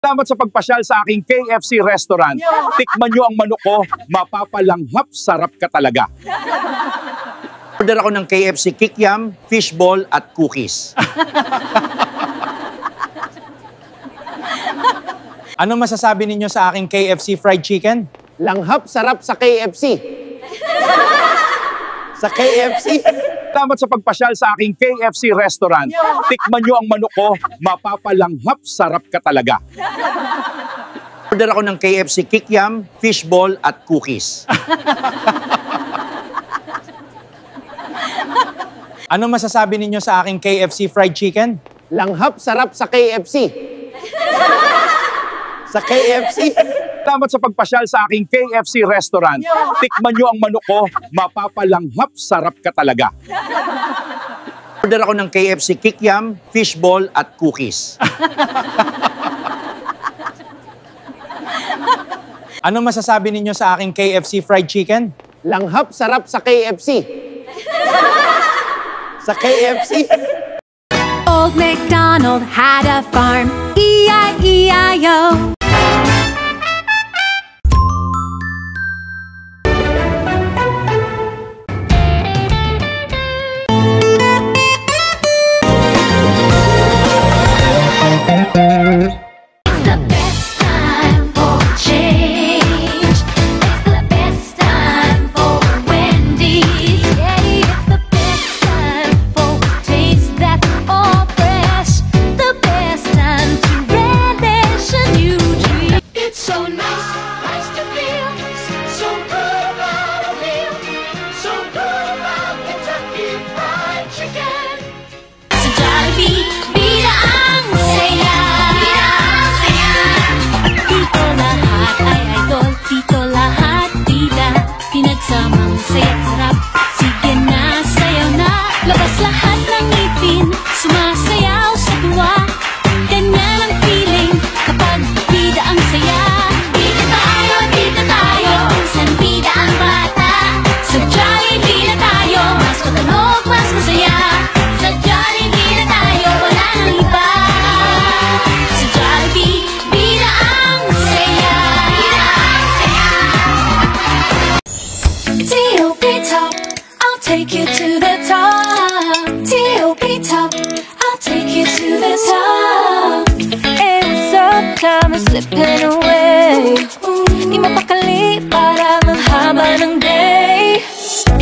Salamat sa pagpasyal sa aking KFC restaurant. Tikman nyo ang manok ko, mapapalanghap, sarap ka talaga. Order ako ng KFC kikiam, fishball at cookies. Ano masasabi ninyo sa aking KFC fried chicken? Langhap, sarap sa KFC. Sa KFC. Salamat sa pagpasyal sa aking KFC restaurant. Tikman nyo ang manok ko, mapapalanghap, sarap ka talaga. Order ako ng KFC kikiam, fishball at cookies. Ano masasabi ninyo sa aking KFC fried chicken? Langhap, sarap sa KFC. Sa KFC. Salamat sa pagpasyal sa aking KFC restaurant. Tikman nyo ang manok ko, mapapalanghap, sarap ka talaga. Order ako ng KFC kikiam, fishball at cookies. Ano masasabi ninyo sa aking KFC fried chicken? Langhap, sarap sa KFC. Sa KFC. Old MacDonald had a farm, E-I-E-I-O. It's the best time for change. It's the best time for Wendy's. Yeah, it's the best time for taste that's all fresh. The best time to relish a new treat. It's so nice to feel so good about a meal, so good about Kentucky Fried Chicken. Sa Jollibee, bida ang saya. Dito lahat ay idol, dito lahat bida. Pinagsamang saya't sarap, sige na, sayaw na. Labas lahat ng ngipin, sumasayaw sa tuwa. Ganyan ang feeling kapag bida ang saya. Bida tayo, minsan bida ang bata. Sa Jollibee na tayo, mas matunog, mas masaya. Sa Jollibee na tayo, wala nang iba. Sa Jollibee, bida ang saya. T.O.P. Top, I'll take you to the top. T.O.P. Top, I'll take you to the top. It's up, time is slipping away. Di mapakali, parang ang haba ng day.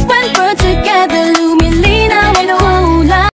When we're together, lumilinaw ang kulay.